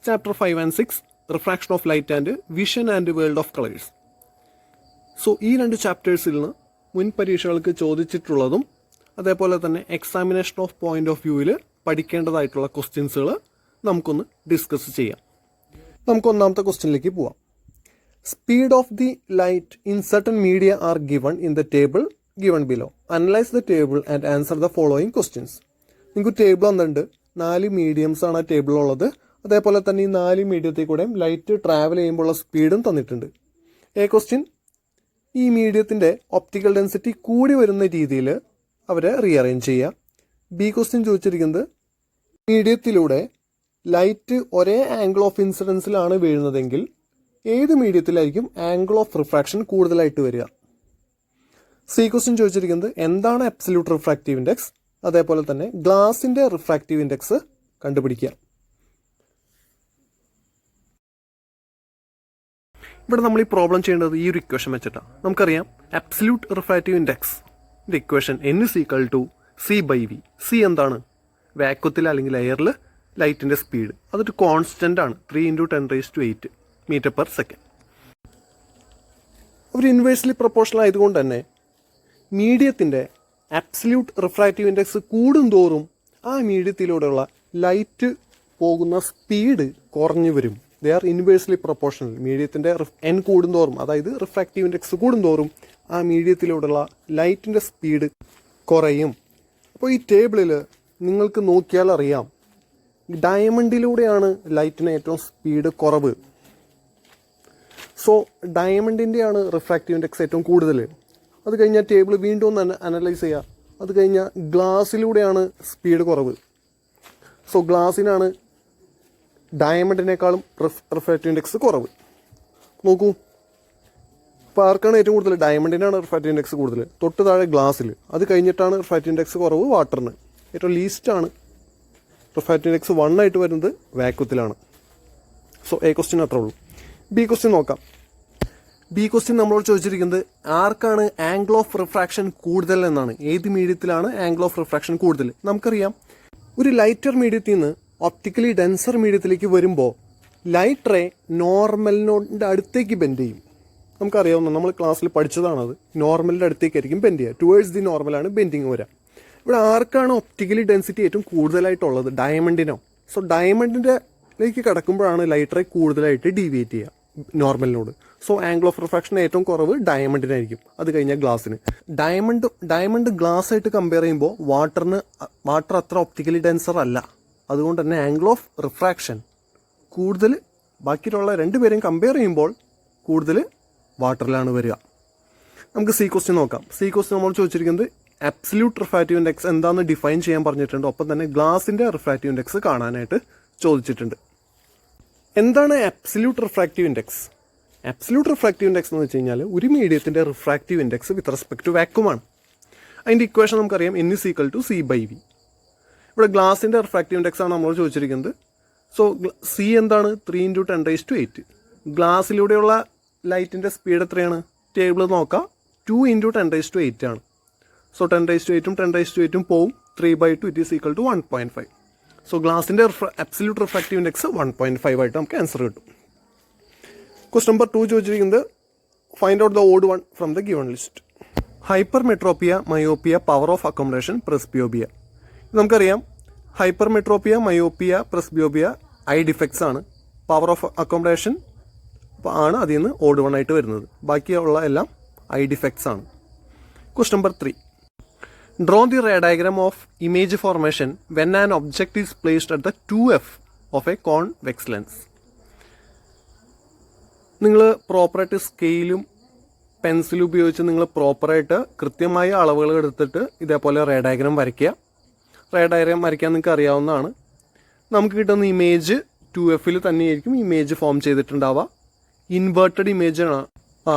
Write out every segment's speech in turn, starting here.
Chapter 5 and 6, Refraction of Light and Vision and World of Colors. So ഈ രണ്ട് ചാപ്റ്റേഴ്സിൽ നിന്ന് മുൻ പരീക്ഷകൾക്ക് ചോദിച്ചിട്ടുള്ളതും അതേപോലെ തന്നെ എക്സാമിനേഷൻ ഓഫ് പോയിന്റ് ഓഫ് വ്യൂവിൽ പഠിക്കേണ്ടതായിട്ടുള്ള ക്വസ്റ്റ്യൻസുകൾ നമുക്കൊന്ന് ഡിസ്കസ് ചെയ്യാം. നമുക്ക് ഒന്നാമത്തെ ക്വസ്റ്റ്യനിലേക്ക് പോവാം. Speed of the light in certain media are given in the table given below. Analyse the table and answer the following questions. നിങ്ങൾക്ക് ടേബിൾ വന്നിട്ടുണ്ട്, 4 മീഡിയംസ് ആണ് ആ ടേബിളുള്ളത്. അതേപോലെ തന്നെ ഈ 4 മീഡിയത്തിൽ കൂടെയും ലൈറ്റ് ട്രാവൽ ചെയ്യുമ്പോഴുള്ള സ്പീഡും തന്നിട്ടുണ്ട്. എ ക്വസ്റ്റ്യൻ, ഈ മീഡിയത്തിൻ്റെ ഒപ്റ്റിക്കൽ ഡെൻസിറ്റി കൂടി വരുന്ന രീതിയിൽ അവരെ റീഅറേഞ്ച് ചെയ്യുക. ബി ക്വസ്റ്റ്യൻ ചോദിച്ചിരിക്കുന്നത്, മീഡിയത്തിലൂടെ ലൈറ്റ് ഒരേ ആംഗിൾ ഓഫ് ഇൻസിഡൻസിലാണ് വീഴുന്നതെങ്കിൽ ഏത് മീഡിയത്തിലായിരിക്കും ആംഗിൾ ഓഫ് റിഫ്രാക്ഷൻ കൂടുതലായിട്ട് വരിക. സി ക്വസ്റ്റ്യൻ ചോദിച്ചിരിക്കുന്നത്, എന്താണ് അബ്സല്യൂട്ട് റിഫ്രാക്റ്റീവ് ഇൻഡെക്സ്, അതേപോലെ തന്നെ ഗ്ലാസിൻ്റെ റിഫ്രാക്റ്റീവ് ഇൻഡെക്സ് കണ്ടുപിടിക്കുക. ഇവിടെ നമ്മൾ ഈ പ്രോബ്ലം ചെയ്യേണ്ടത് ഈ ഒരു ഇക്വേഷൻ വെച്ചിട്ടാണ്. നമുക്കറിയാം absolute refractive index equation N=C/V. C എന്താണ്? വാക്വത്തിൽ അല്ലെങ്കിൽ എയറിൽ ലൈറ്റിൻ്റെ സ്പീഡ്. അതൊരു കോൺസ്റ്റൻ്റ് ആണ്, 3 × 10⁸ മീറ്റർ/സെക്കൻഡ്. ഒരു ഇൻവേഴ്സ്ലി പ്രൊപ്പോർഷണൽ ആയതുകൊണ്ട് തന്നെ മീഡിയത്തിൻ്റെ അബ്സല്യൂട്ട് റിഫ്രാക്റ്റീവ് ഇൻഡെക്സ് കൂടുന്തോറും ആ മീഡിയത്തിലൂടെയുള്ള ലൈറ്റ് പോകുന്ന സ്പീഡ് കുറഞ്ഞു വരും. They are inversely proportional. മീഡിയത്തിൻ്റെ N കൂടുന്തോറും, അതായത് റിഫ്രാക്റ്റീവ് ഇൻഡെക്സ് കൂടുന്തോറും ആ മീഡിയത്തിലൂടെയുള്ള ലൈറ്റിൻ്റെ സ്പീഡ് കുറയും. അപ്പോൾ ഈ ടേബിളിൽ നിങ്ങൾക്ക് നോക്കിയാൽ അറിയാം, ഡയമണ്ടിലൂടെയാണ് ലൈറ്റിന് ഏറ്റവും സ്പീഡ് കുറവ്. സോ ഡയമണ്ടിൻ്റെയാണ് റിഫ്രാക്റ്റീവ് ഇൻഡെക്സ് ഏറ്റവും കൂടുതൽ. അത് കഴിഞ്ഞാൽ ടേബിൾ വീണ്ടും ഒന്ന് അനലൈസ് ചെയ്യുക. അത് കഴിഞ്ഞാൽ ഗ്ലാസ്സിലൂടെയാണ് സ്പീഡ് കുറവ്. സോ ഗ്ലാസ്സിനാണ് ഡയമണ്ടിനേക്കാളും റിഫ്രാക്റ്റീവ് ഇൻഡെക്സ് കുറവ്. നോക്കൂ, ഇപ്പോൾ ആർക്കാണ് ഏറ്റവും കൂടുതൽ? ഡയമണ്ടിനാണ് റിഫ്രാക്റ്റീവ് ഇൻഡെക്സ് കൂടുതൽ, തൊട്ട് താഴെ ഗ്ലാസ്സിൽ. അത് കഴിഞ്ഞിട്ടാണ് റിഫ്രാക്റ്റീവ് ഇൻഡെക്സ് കുറവ് വാട്ടറിന്. ഏറ്റവും ലീസ്റ്റാണ് റിഫ്രാക്റ്റീവ് ഇൻഡെക്സ് 1 ആയിട്ട് വരുന്നത് വാക്വത്തിലാണ്. സോ എ ക്വസ്റ്റ്യൻ അത്രേ ഉള്ളൂ. ബി ക്വസ്റ്റ്യൻ നോക്കാം. ബി ക്വസ്റ്റ്യൻ നമ്മളോട് ചോദിച്ചിരിക്കുന്നത്, ആർക്കാണ് ആംഗിൾ ഓഫ് റിഫ്രാക്ഷൻ കൂടുതൽ എന്നാണ്. ഏത് മീഡിയത്തിലാണ് ആംഗിൾ ഓഫ് റിഫ്രാക്ഷൻ കൂടുതൽ? നമുക്കറിയാം, ഒരു ലൈറ്റർ മീഡിയത്തിൽ നിന്ന് ഒപ്റ്റിക്കലി ഡെൻസർ മീഡിയത്തിലേക്ക് വരുമ്പോൾ ലൈറ്റ് റേ നോർമലിനോടിൻ്റെ അടുത്തേക്ക് ബെൻഡ് ചെയ്യും. നമുക്കറിയാവുന്ന, നമ്മൾ ക്ലാസ്സിൽ പഠിച്ചതാണത്. നോർമലിൻ്റെ അടുത്തേക്കായിരിക്കും ബെൻഡ് ചെയ്യുക. ടുവേഴ്സ് ദി നോർമലാണ് ബെൻഡിങ് വരിക. ഇവിടെ ആർക്കാണ് ഒപ്റ്റിക്കലി ഡെൻസിറ്റി ഏറ്റവും കൂടുതലായിട്ടുള്ളത്? ഡയമണ്ടിനോ. സോ ഡയമണ്ടിൻ്റെലേക്ക് കിടക്കുമ്പോഴാണ് ലൈറ്റ് റേ കൂടുതലായിട്ട് ഡീവിയേറ്റ് ചെയ്യുക നോർമലിനോട്. സോ ആംഗിൾ ഓഫ് റിഫ്രാക്ഷൻ ഏറ്റവും കുറവ് ഡയമണ്ടിനായിരിക്കും. അത് കഴിഞ്ഞാൽ ഗ്ലാസ്സിന്. ഡയമണ്ട് ഗ്ലാസ് ആയിട്ട് കമ്പയർ ചെയ്യുമ്പോൾ വാട്ടർ അത്ര ഒപ്റ്റിക്കലി ഡെൻസർ അല്ല. അതുകൊണ്ട് തന്നെ ആംഗിൾ ഓഫ് റിഫ്രാക്ഷൻ കൂടുതൽ ബാക്കിയുള്ള രണ്ടുപേരെയും കമ്പയർ ചെയ്യുമ്പോൾ കൂടുതൽ വാട്ടറിലാണ് വരിക. നമുക്ക് സി ക്വസ്റ്റ്യൻ നോക്കാം. സി ക്വസ്റ്റ്യൻ നമ്മൾ ചോദിച്ചിരിക്കുന്നത്, അബ്സല്യൂട്ട് റിഫ്രാക്റ്റീവ് ഇൻഡെക്സ് എന്താണെന്ന് ഡിഫൈൻ ചെയ്യാൻ പറഞ്ഞിട്ടുണ്ട്. ഒപ്പം തന്നെ ഗ്ലാസിൻ്റെ റിഫ്രാക്റ്റീവ് ഇൻഡെക്സ് കാണാനായിട്ട് ചോദിച്ചിട്ടുണ്ട്. എന്താണ് absolute refractive index? Absolute refractive index എന്ന് വെച്ച് കഴിഞ്ഞാൽ ഒരു മീഡിയത്തിൻ്റെ refractive index with respect to വാക്യൂമാണ്. അതിൻ്റെ ഇക്വേഷൻ നമുക്കറിയാം, N=C/V. ഇവിടെ ഗ്ലാസിൻ്റെ റിഫ്രാക്റ്റീവ് ഇൻഡെക്സ് ആണ് നമ്മൾ ചോദിച്ചിരിക്കുന്നത്. സോ സി എന്താണ്? 3 × 10⁸. ഗ്ലാസ്സിലൂടെയുള്ള ലൈറ്റിൻ്റെ സ്പീഡ് എത്രയാണ്? ടേബിൾ നോക്കാം, 2 × 10⁸ ആണ്. സോ 10⁸ 10⁸ പോവും, 3/2 =1.5. സോ ഗ്ലാസിൻ്റെ അബ്സല്യൂട്ട് റിഫ്രാക്റ്റീവ് ഇൻഡെക്സ് 1.5 ആയിട്ട് നമുക്ക് ആൻസർ കിട്ടും. ക്വസ്റ്റ്യൻ നമ്പർ 2 ചോദിച്ചിരിക്കുന്നത്, find out the odd one from the given list. Hypermetropia, myopia, power of accommodation, presbyopia. നമുക്കറിയാം, hypermetropia, myopia, presbyopia eye defects ആണ്. പവർ ഓഫ് അക്കോമഡേഷൻ ആണ് അതിൽ നിന്ന് odd one ആയിട്ട് വരുന്നത്. ബാക്കിയുള്ള എല്ലാം ഐ ഡിഫക്ട്സ് ആണ്. Question number 3, draw the ray diagram of image formation when an object is placed at the 2f of a convex lens. നിങ്ങൾ പ്രോപ്പറായിട്ട് സ്കെയിലും പെൻസിലും ഉപയോഗിച്ച് നിങ്ങൾ പ്രോപ്പറായിട്ട് കൃത്യമായ അളവുകൾ എടുത്തിട്ട് ഇതേപോലെ റേ ഡയഗ്രാം വരയ്ക്കുക. റേ ഡയഗ്രാം വരയ്ക്കാൻ നിങ്ങൾക്ക് അറിയാവുന്നതാണ്. നമുക്ക് കിട്ടുന്ന ഇമേജ് 2f തന്നെയായിരിക്കും ഇമേജ് ഫോം ചെയ്തിട്ടുണ്ടാവുക. ഇൻവേർട്ടഡ് ഇമേജ്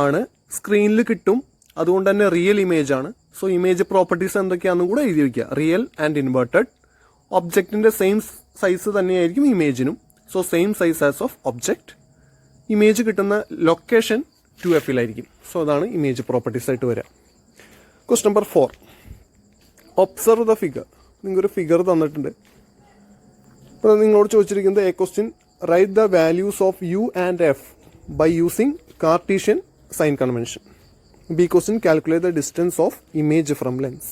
ആണ് സ്ക്രീനിൽ കിട്ടും. അതുകൊണ്ട് തന്നെ റിയൽ ഇമേജ് ആണ്. സോ ഇമേജ് പ്രോപ്പർട്ടീസ് എന്തൊക്കെയാണെന്നും കൂടെ എഴുതി വയ്ക്കുക. Real and inverted. ഒബ്ജക്റ്റിൻ്റെ സെയിം സൈസ് തന്നെയായിരിക്കും ഇമേജിനും. So same size as of object. Image കിട്ടുന്ന ലൊക്കേഷൻ 2f സോ അതാണ് ഇമേജ് പ്രോപ്പർട്ടീസ് ആയിട്ട് വരിക. Question number 4, observe the figure. നിങ്ങൾക്കൊരു ഫിഗർ തന്നിട്ടുണ്ട്. അപ്പോൾ നിങ്ങളോട് ചോദിച്ചിരിക്കുന്നത്, A question write the values of u and f by using Cartesian sign convention. B question calculate the distance of image from lens.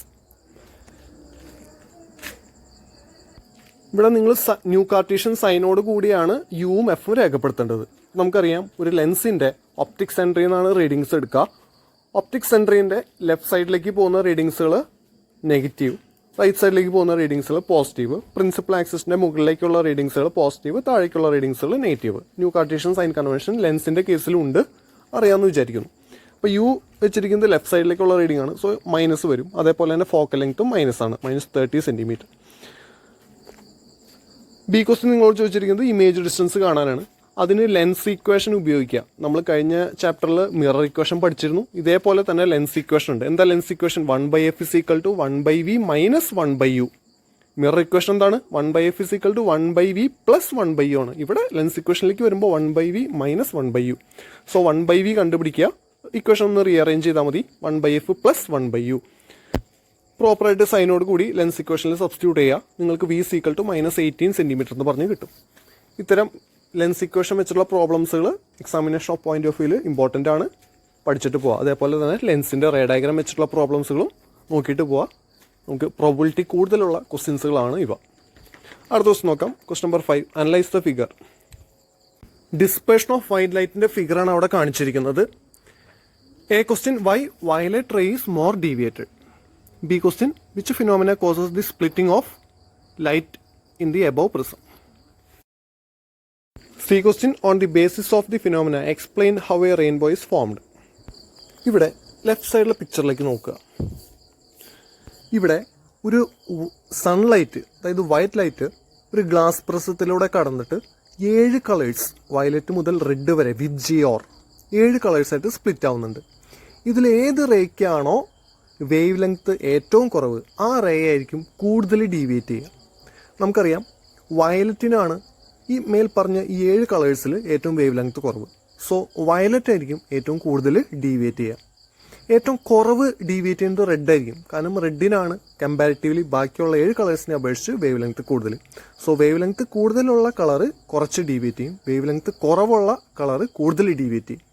ഇവിടെ നിങ്ങൾ new Cartesian സൈനോട് കൂടിയാണ് യുവും എഫും രേഖപ്പെടുത്തേണ്ടത്. നമുക്കറിയാം ഒരു ലെൻസിൻ്റെ ഒപ്റ്റിക് സെൻറ്ററിൽ നിന്നാണ് റീഡിങ്സ് എടുക്കുക. ഒപ്റ്റിക് സെൻറ്ററിൻ്റെ ലെഫ്റ്റ് സൈഡിലേക്ക് പോകുന്ന റീഡിങ്സുകൾ നെഗറ്റീവ്, റൈറ്റ് സൈഡിലേക്ക് പോകുന്ന റീഡിങ്സുകൾ പോസിറ്റീവ്, പ്രിൻസിപ്പൽ ആക്സിസിൻ്റെ മുകളിലേക്കുള്ള റീഡിങ്സുകൾ പോസിറ്റീവ്, താഴേക്കുള്ള റീഡിങ്സുകൾ negative. New Cartesian sign convention ലെൻസിൻ്റെ കേസിലും ഉണ്ട്, അറിയാമെന്ന് വിചാരിക്കുന്നു. അപ്പോൾ യു വെച്ചിരിക്കുന്നത് ലെഫ്റ്റ് സൈഡിലേക്കുള്ള റീഡിംഗ് ആണ്, സോ മൈനസ് വരും. അതേപോലെ തന്നെ ഫോക്കൽ ലെങ്ത്തും മൈനസ് ആണ്, -30 സെൻറ്റിമീറ്റർ. ബി ക്വസ്റ്റ്യൻ നിങ്ങളോട് ചോദിച്ചിരിക്കുന്നത് ഇമേജ് ഡിസ്റ്റൻസ് കാണാനാണ്. അതിന് ലെൻസ് ഇക്വേഷൻ ഉപയോഗിക്കുക. നമ്മൾ കഴിഞ്ഞ ചാപ്റ്ററിൽ മിറർ ഇക്വേഷൻ പഠിച്ചിരുന്നു. ഇതേപോലെ തന്നെ ലെൻസ് ഇക്വേഷൻ ഉണ്ട്. എന്താ lens equation? 1/f = 1/v - 1/u. Mirror equation എന്താണ്? 1/f = 1/v + 1/u ആണ്. ഇവിടെ ലെൻസ് ഇക്വേഷനിലേക്ക് വരുമ്പോൾ 1/v - 1/u. സോ 1/v കണ്ടുപിടിക്കുക. ഇക്വേഷൻ ഒന്ന് റീഅറേഞ്ച് ചെയ്താൽ മതി. 1/f + 1/u. പ്രോപ്പറായിട്ട് സൈനോട് കൂടി ലെൻസ് ഇക്വേഷനിൽ സബ്സ്റ്റിറ്റ്യൂട്ട് ചെയ്യുക. നിങ്ങൾക്ക് v = -18 സെൻറ്റിമീറ്റർ എന്ന് പറഞ്ഞ് കിട്ടും. ഇത്തരം ലെൻസ് ഇക്വേഷൻ വെച്ചുള്ള പ്രോബ്ലംസുകൾ എക്സാമിനേഷൻ ഓഫ് പോയിന്റ് ഓഫ് വ്യൂവിൽ ഇമ്പോർട്ടൻ്റ് ആണ്, പഠിച്ചിട്ട് പോവുക. അതേപോലെ തന്നെ ലെൻസിൻ്റെ റേ ഡയഗ്രാം വെച്ചിട്ടുള്ള പ്രോബ്ലംസുകളും നോക്കിയിട്ട് പോവുക. നമുക്ക് പ്രോബിലിറ്റി കൂടുതലുള്ള ക്വസ്റ്റ്യൻസുകളാണ് ഇവ. അടുത്ത ക്വസ്റ്റ്യൻ നോക്കാം. Question number 5. Analyse the figure. Dispersion of white ലൈറ്റിൻ്റെ ഫിഗറാണ് അവിടെ കാണിച്ചിരിക്കുന്നത്. A question why violet ray is more deviated. B question which phenomena causes the splitting of light in the above prism. C question on the basis of the phenomena explain how a rainbow is formed. ഇവിടെ left സൈഡിലെ പിക്ചറിലേക്ക് നോക്കുക. ഇവിടെ ഒരു sunlight, അതായത് white light, ഒരു glass പ്രസത്തിലൂടെ കടന്നിട്ട് 7 കളേഴ്സ്, വയലറ്റ് മുതൽ റെഡ് വരെ വിത്ത് ജിയോർ 7 കളേഴ്സായിട്ട് സ്പ്ലിറ്റ് ആവുന്നുണ്ട്. ഇതിൽ ഏത് റേക്കാണോ വേവ് ലെങ്ത്ത് ഏറ്റവും കുറവ്, ആ റേ ആയിരിക്കും കൂടുതൽ ഡീവിയേറ്റ് ചെയ്യുക. നമുക്കറിയാം വയലറ്റിനാണ് ഈ മേൽ പറഞ്ഞ ഈ 7 കളേഴ്സിൽ ഏറ്റവും വേവ് ലെങ്ത്ത് കുറവ്. സോ വയലറ്റ് ആയിരിക്കും ഏറ്റവും കൂടുതൽ ഡീവിയേറ്റ് ചെയ്യുക. ഏറ്റവും കുറവ് ഡീവിയേറ്റ് ചെയ്യുന്നത് റെഡ് ആയിരിക്കും. കാരണം റെഡിനാണ് കമ്പാരിറ്റീവ്ലി ബാക്കിയുള്ള 7 കളേഴ്സിനെ അപേക്ഷിച്ച് വേവ് ലെങ്ത്ത് കൂടുതൽ. സോ വേവ് ലെങ്ത്ത് കൂടുതലുള്ള കളറ് കുറച്ച് ഡീവിയേറ്റ് ചെയ്യും, വേവ് ലെങ്ത്ത് കുറവുള്ള കളറ് കൂടുതൽ ഡീവിയേറ്റ് ചെയ്യും.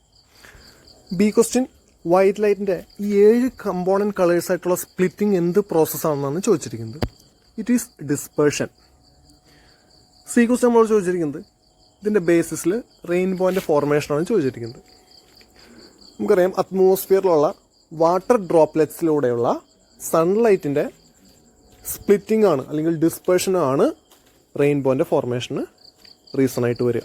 ബി ക്വസ്റ്റ്യൻ വൈറ്റ് ലൈറ്റിൻ്റെ ഈ 7 കമ്പോണൻറ്റ് കളേഴ്സ് ആയിട്ടുള്ള സ്പ്ലിറ്റിംഗ് എന്ത് പ്രോസസ്സാണെന്നാണ് ചോദിച്ചിരിക്കുന്നത്. It is dispersion. C question നമ്മൾ ചോദിച്ചിരിക്കുന്നത് ഇതിൻ്റെ ബേസിസിൽ റെയിൻബോൻ്റെ ഫോർമേഷനാണ് ചോദിച്ചിരിക്കുന്നത്. നമുക്കറിയാം അറ്റ്മോസ്ഫിയറിലുള്ള വാട്ടർ ഡ്രോപ്ലെറ്റ്സിലൂടെയുള്ള സൺലൈറ്റിൻ്റെ സ്പ്ലിറ്റിംഗ് ആണ് അല്ലെങ്കിൽ ഡിസ്പേർഷനാണ് റെയിൻബോൻ്റെ ഫോർമേഷന് റീസണായിട്ട് വരിക.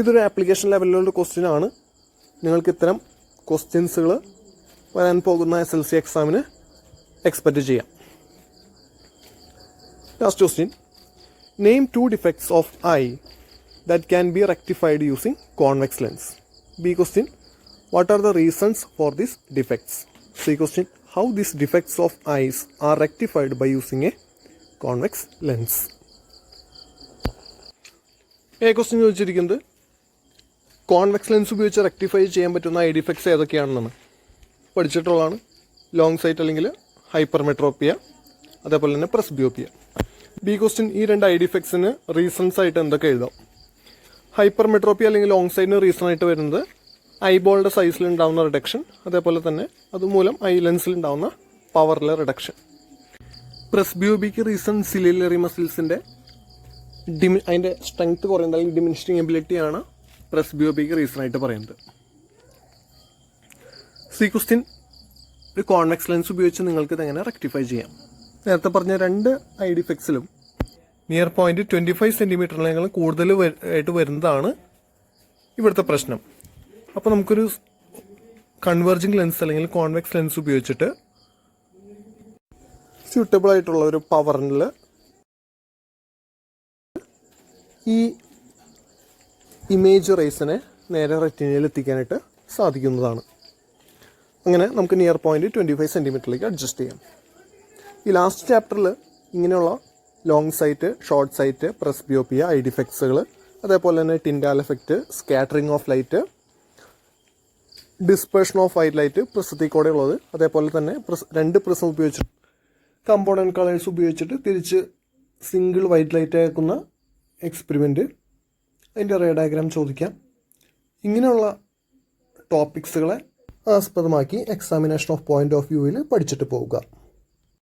ഇതൊരു ആപ്ലിക്കേഷൻ ലെവലിലുള്ള ക്വസ്റ്റ്യൻ ആണ്. നിങ്ങൾക്ക് ഇത്തരം ക്വസ്റ്റ്യൻസുകൾ വരാൻ പോകുന്ന SLC എക്സാമിന് എക്സ്പെക്റ്റ് ചെയ്യാം. Last question. Name 2 defects of eye that can be rectified using convex lens. B question what are the reasons for this defects. C question how these defects of eyes are rectified by using a convex lens. A question ചോദിച്ചിരിക്കുന്നത് convex lens ഉപയോഗിച്ച് rectify ചെയ്യാൻ പറ്റുന്ന eye defects ഏതൊക്കെയാണെന്നാണ് പഠിച്ചിട്ടുള്ളതാണ്. Long sight അല്ലെങ്കിൽ hypermetropia, അതേപോലെ തന്നെ പ്രസ്ബിയോപ്പിയ. B question ഈ 2 ഐ ഡിഫക്ട്സിന് റീസൺസ് ആയിട്ട് എന്തൊക്കെ എഴുതാം. ഹൈപ്പർമെട്രോപ്പിയ അല്ലെങ്കിൽ ലോങ് സൈറ്റിന് റീസൺ ആയിട്ട് വരുന്നത് ഐബോളിൻ്റെ സൈസിൽ ഉണ്ടാകുന്ന റിഡക്ഷൻ, അതേപോലെ തന്നെ അതുമൂലം ഐ ലെൻസിൽ ഉണ്ടാകുന്ന പവറിലെ റിഡക്ഷൻ. പ്രസ്ബിയോപ്പിക്ക് റീസൺ സിലിലറി മസിൽസിൻ്റെ അതിൻ്റെ സ്ട്രെങ്ത് കുറയുന്നത് അല്ലെങ്കിൽ ഡിമിനിഷിങ് എബിലിറ്റിയാണ് പ്രസ്ബിയോപ്പിക്ക് റീസൺ ആയിട്ട് പറയുന്നത്. സി ക്വസ്റ്റ്യൻ ഒരു കോൺവെക്സ് ലെൻസ് ഉപയോഗിച്ച് നിങ്ങൾക്ക് ഇതെങ്ങനെ റെക്ടിഫൈ ചെയ്യാം. നേരത്തെ പറഞ്ഞ 2 ഐ ഡിഫക്ട്സിലും നിയർ പോയിന്റ് 25 സെൻറ്റിമീറ്ററിനേക്കാൾ കൂടുതൽ ആയിട്ട് വരുന്നതാണ് ഇവിടുത്തെ പ്രശ്നം. അപ്പോൾ നമുക്കൊരു കൺവെർജിങ് ലെൻസ് അല്ലെങ്കിൽ കോൺവെക്സ് ലെൻസ് ഉപയോഗിച്ചിട്ട് സ്യൂട്ടബിൾ ആയിട്ടുള്ള ഒരു പവറിൽ ഈ ഇമേജ് റേസിനെ നേരെ റെറ്റിനയിൽ എത്തിക്കാനായിട്ട് സാധിക്കുന്നതാണ്. അങ്ങനെ നമുക്ക് നിയർ പോയിന്റ് 25 സെൻറ്റിമീറ്ററിലേക്ക് അഡ്ജസ്റ്റ് ചെയ്യാം. ഈ ലാസ്റ്റ് ചാപ്റ്ററിൽ ഇങ്ങനെയുള്ള long sight, short sight, presbyopia, eye ഡിഫക്ട്സുകൾ, അതേപോലെ തന്നെ Tyndall effect, scattering of light, dispersion of white light, പ്രിസത്തിൽ കൂടെ ഉള്ളത്, അതേപോലെ തന്നെ 2 പ്രിസം ഉപയോഗിച്ചിട്ട് കമ്പോണൻറ്റ് കളേഴ്സ് ഉപയോഗിച്ചിട്ട് തിരിച്ച് സിംഗിൾ വൈറ്റ് ലൈറ്റ് ആക്കുന്ന എക്സ്പെരിമെൻറ്റ്, അതിൻ്റെ റേ ഡയഗ്രാം ചോദിക്കാം. ഇങ്ങനെയുള്ള ടോപ്പിക്സുകളെ ആസ്പദമാക്കി എക്സാമിനേഷൻ ഓഫ് പോയിൻ്റ് ഓഫ് വ്യൂവിൽ പഠിച്ചിട്ട് പോവുക.